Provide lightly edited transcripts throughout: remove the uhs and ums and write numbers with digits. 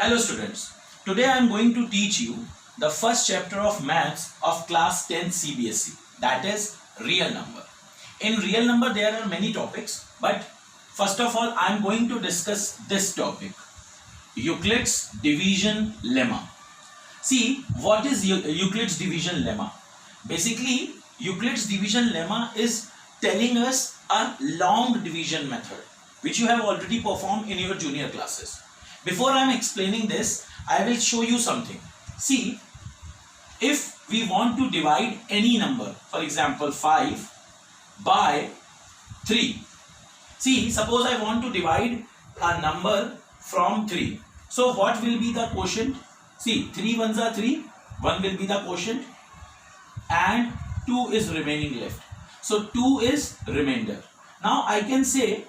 Hello students, today I am going to teach you the first chapter of maths of class 10 CBSE, that is real number. In real number there are many topics, but first of all I am going to discuss this topic, Euclid's division lemma. See, what is Euclid's division lemma? Basically, Euclid's division lemma is telling us a long division method, which you have already performed in your junior classes. Before I am explaining this, I will show you something. See, if we want to divide any number, for example 5 by 3. See, suppose I want to divide a number from 3. So what will be the quotient? See, 3 ones are 3, 1 will be the quotient and 2 is remaining left. So 2 is remainder. Now I can say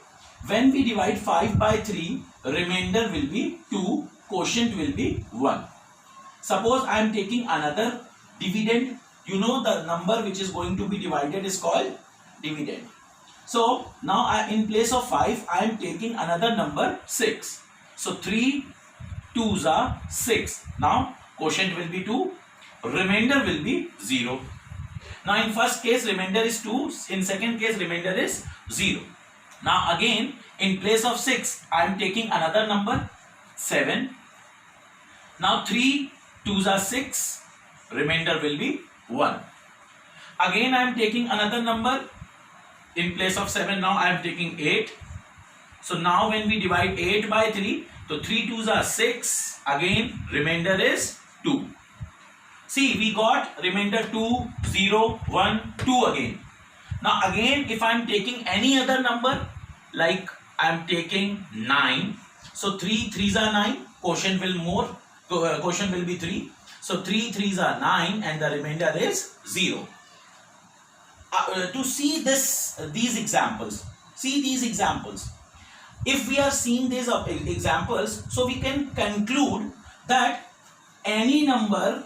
when we divide 5 by 3, remainder will be 2, quotient will be 1. Suppose I am taking another dividend. You know the number which is going to be divided is called dividend. So now in place of 5, I am taking another number 6. So 3 2s are 6. Now quotient will be 2, remainder will be 0. Now in first case remainder is 2, in second case remainder is 0. Now again in place of 6 I am taking another number 7. Now 3 2s are 6, remainder will be 1. Again I am taking another number, in place of 7 now I am taking 8. So now when we divide 8 by 3, so 3 2s are 6, again remainder is 2. See, we got remainder 2, 0, 1, 2 again. Now again if I am taking any other number, like I am taking 9, so 3 3s are 9, quotient will be 3. So 3 3s are 9 and the remainder is 0. To see these examples, if we are seeing these examples, so we can conclude that any number,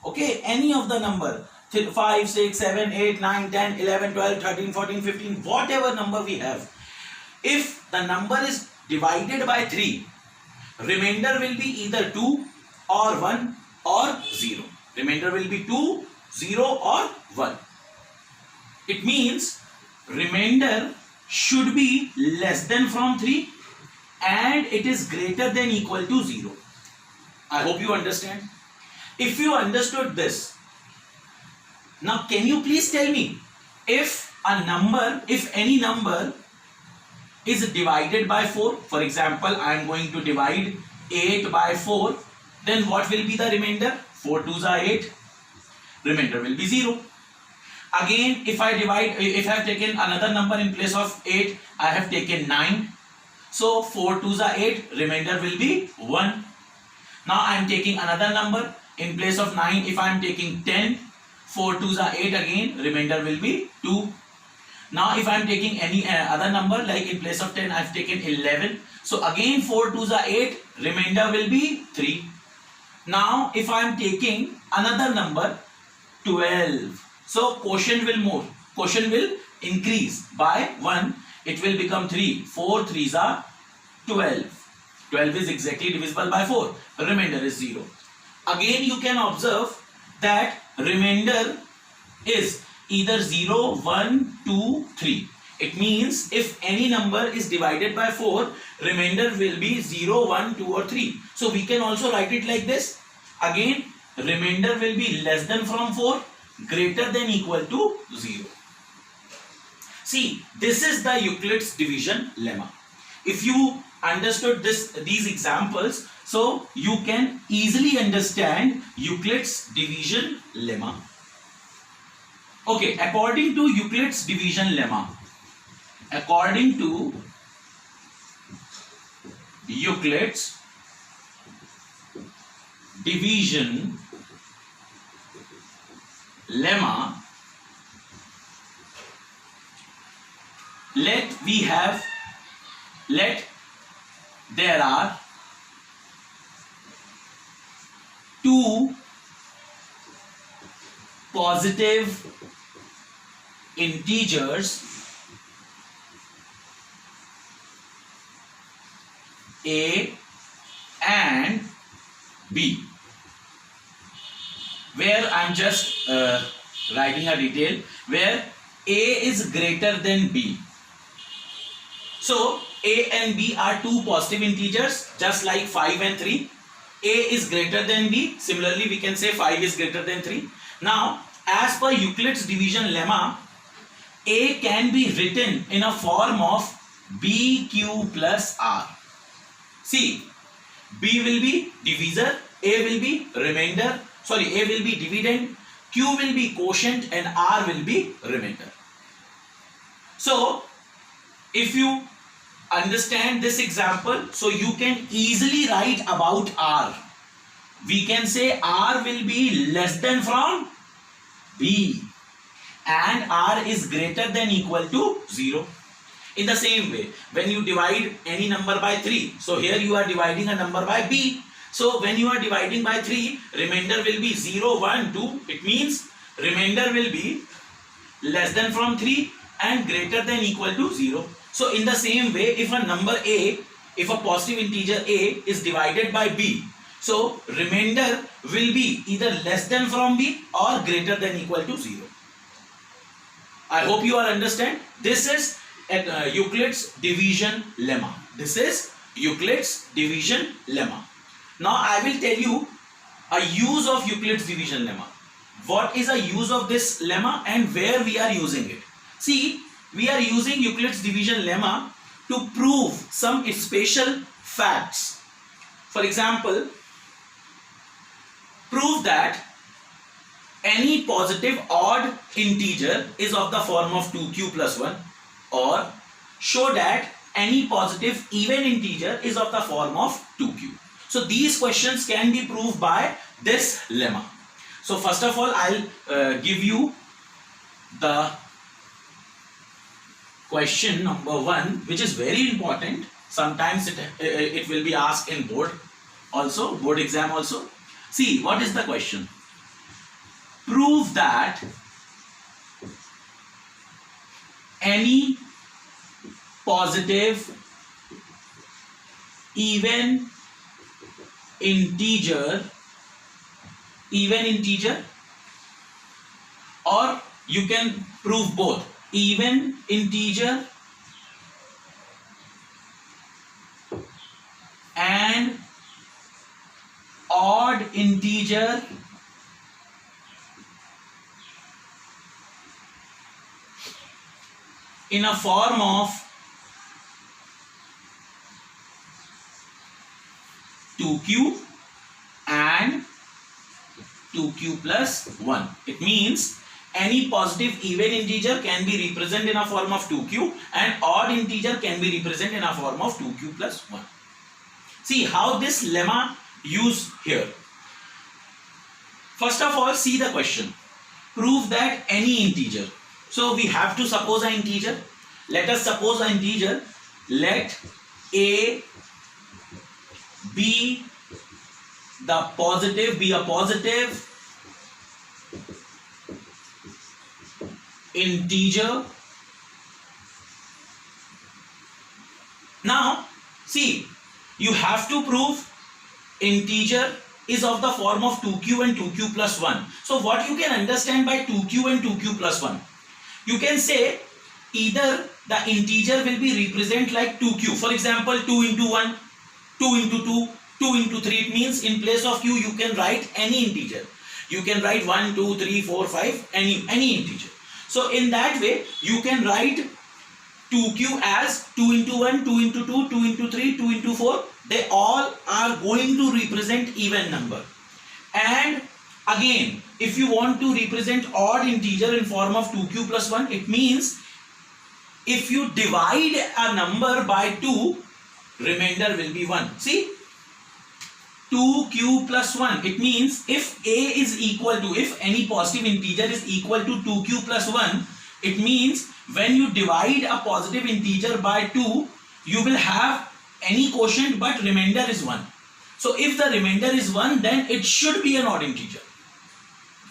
okay, any of the number 5, 6, 7, 8, 9, 10, 11, 12, 13, 14, 15, whatever number we have, if the number is divided by 3, remainder will be either 2 or 1 or 0. Remainder will be 2, 0 or 1. It means remainder should be less than from 3 and it is greater than equal to 0. I hope you understand. If you understood this, now can you please tell me, if any number is divided by 4, for example I am going to divide 8 by 4, then what will be the remainder? 4 2s are 8, remainder will be 0. Again if I have taken another number in place of 8, I have taken 9, so 4 2s are 8, remainder will be 1. Now I am taking another number in place of 9, if I am taking 10, 4 2s are 8 again, remainder will be 2. Now if I am taking any other number, like in place of 10 I have taken 11, so again 4 2s are 8, remainder will be 3. Now if I am taking another number 12, so quotient will increase by 1, it will become 3, 4 3s are 12. 12 is exactly divisible by 4, remainder is 0. Again you can observe that remainder is either 0, 1, 2, 3. It means if any number is divided by 4, remainder will be 0, 1, 2 or 3. So we can also write it like this. Again remainder will be less than from 4, greater than equal to 0. See, this is the Euclid's division lemma. If you understood these examples, so you can easily understand Euclid's division lemma. Okay, according to Euclid's division lemma, there are two positive integers a and B, where I'm just writing a detail where A is greater than B. So A and B are two positive integers, just like 5 and 3. A is greater than B. Similarly, we can say 5 is greater than 3. Now, as per Euclid's division lemma, A can be written in a form of BQ plus R. See, B will be divisor, A will be remainder, A will be dividend, Q will be quotient and R will be remainder. So, if you understand this example, so you can easily write about R. We can say R will be less than from B and R is greater than equal to 0. In the same way, when you divide any number by 3, so here you are dividing a number by B. So when you are dividing by 3, remainder will be 0, 1, 2. It means remainder will be less than from 3 and greater than equal to 0. So in the same way, if a number A, if a positive integer A is divided by B, so remainder will be either less than from B or greater than equal to 0. I hope you all understand. This is Euclid's division lemma. This is Euclid's division lemma. Now I will tell you a use of Euclid's division lemma. What is a use of this lemma and where we are using it? See, we are using Euclid's division lemma to prove some special facts. For example, prove that any positive odd integer is of the form of 2q plus 1, or show that any positive even integer is of the form of 2q. So these questions can be proved by this lemma. So first of all, I'll give you the question number 1, which is very important. Sometimes it will be asked in board exam also. See, what is the question? Prove that any positive even integer, or you can prove both, even integer and odd integer in a form of 2q and 2q plus 1. It means any positive even integer can be represented in a form of 2q and odd integer can be represented in a form of 2q plus 1. See how this lemma used here. First of all, see the question. Prove that any integer. So we have to suppose an integer. Let us suppose an integer. Let A be a positive integer. Now see, you have to prove integer is of the form of 2q and 2q plus 1. So what you can understand by 2q and 2q plus 1? You can say either the integer will be represented like 2q. For example, 2 into 1, 2 into 2, 2 into 3. It means in place of q, you can write any integer. You can write 1, 2, 3, 4, 5, any integer. So in that way, you can write 2q as 2 into 1, 2 into 2, 2 into 3, 2 into 4. They all are going to represent even number. And again, if you want to represent odd integer in form of 2q plus 1, it means if you divide a number by 2, remainder will be 1. See, 2q plus 1. It means if A is equal to, if any positive integer is equal to 2q plus 1, it means when you divide a positive integer by 2, you will have any quotient but remainder is 1. So if the remainder is 1, then it should be an odd integer.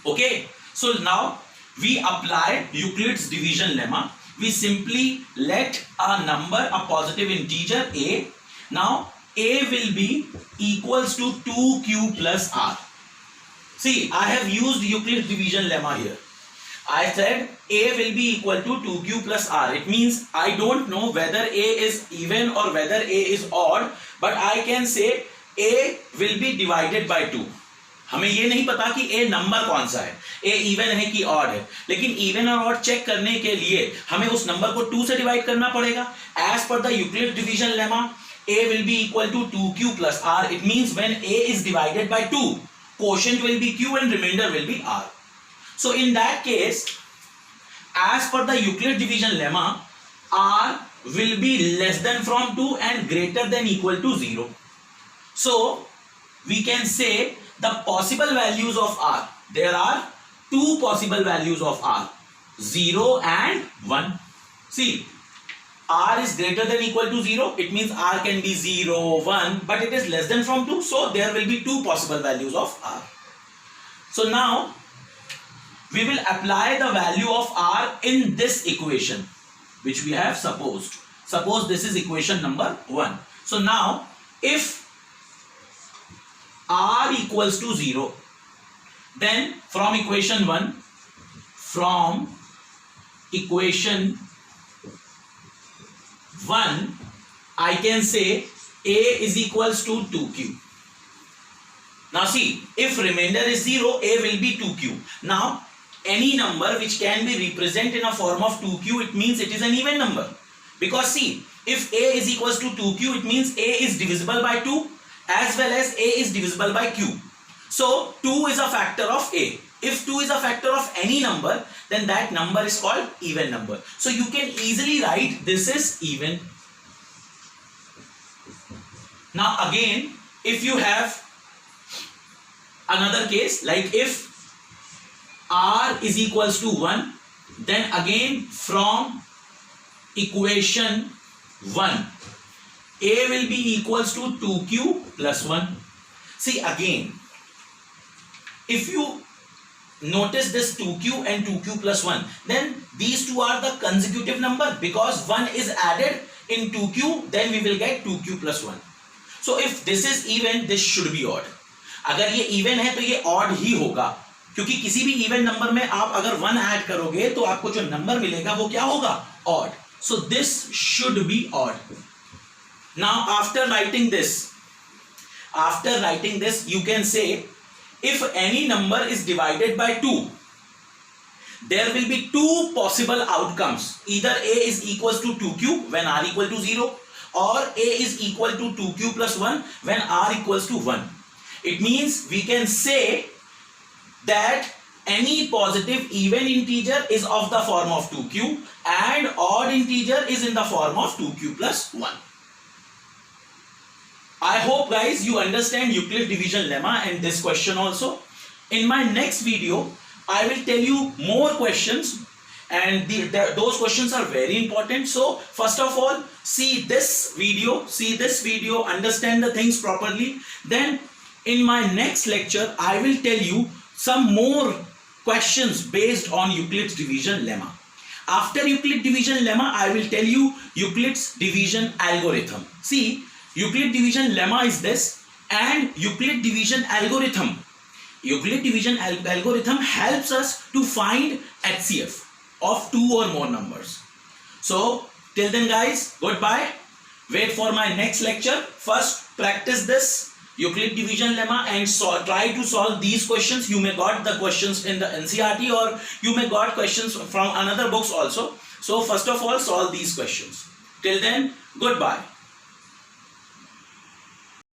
Okay. So now we apply Euclid's division lemma. We simply let a number, a positive integer A. Now A will be equals to 2Q plus R. See, I have used Euclid's division lemma here. I said A will be equal to 2Q plus R. It means I don't know whether A is even or whether A is odd, but I can say A will be divided by 2. हमें ये नहीं पता कि A number कौन सा है, A even है कि ऑड है, लेकिन इवन और ऑड चेक करने के लिए हमें उस नंबर को 2 से डिवाइड करना पड़ेगा. As per the Euclid division lemma A will be equal to 2Q plus R. It means when A is divided by 2, quotient will be Q and remainder will be R. So in that case, as per the Euclid division lemma, R will be less than from 2 and greater than equal to 0. So we can say the possible values of R. There are two possible values of R, 0 and 1. See, R is greater than equal to 0. It means R can be 0, 1, but it is less than from 2. So there will be two possible values of R. So now we will apply the value of R in this equation which we have supposed. Suppose this is equation number 1. So now if R equals to 0, then from equation 1, I can say A is equals to 2Q. Now see, if remainder is 0, A will be 2Q. Now any number which can be represented in a form of 2Q, it means it is an even number. Because see, if A is equals to 2Q, it means A is divisible by 2 as well as A is divisible by Q. So 2 is a factor of A. If 2 is a factor of any number, then that number is called even number. So you can easily write this is even. Now again, if you have another case, like if R is equals to 1, then again from equation 1, A will be equals to 2Q plus 1. See again, if you notice this 2Q and 2Q plus 1, then these two are the consecutive number, because 1 is added in 2Q, then we will get 2Q plus 1. So if this is even, this should be odd. अगर ये even है तो ये odd ही होगा, क्योंकि किसी भी even number में आप अगर 1 ऐड करोगे तो आपको जो number मिलेगा वो क्या होगा? Odd. So this should be odd. Now after writing this, you can say if any number is divided by 2, there will be two possible outcomes. Either A is equals to 2Q when R equal to 0, or A is equal to 2Q plus 1 when R equals to 1. It means we can say that any positive even integer is of the form of 2Q and odd integer is in the form of 2Q plus 1. I hope guys you understand Euclid division lemma and this question also. In my next video, I will tell you more questions, and those questions are very important. So first of all, see this video, understand the things properly. Then in my next lecture, I will tell you some more questions based on Euclid's division lemma. After Euclid division lemma, I will tell you Euclid's division algorithm. See, Euclid division lemma is this, and Euclid division algorithm. Euclid division algorithm helps us to find HCF of 2 or more numbers. So till then guys, goodbye. Wait for my next lecture. First practice this Euclid division lemma and try to solve these questions. You may got the questions in the NCERT, or you may got questions from another books also. So first of all, solve these questions. Till then, goodbye.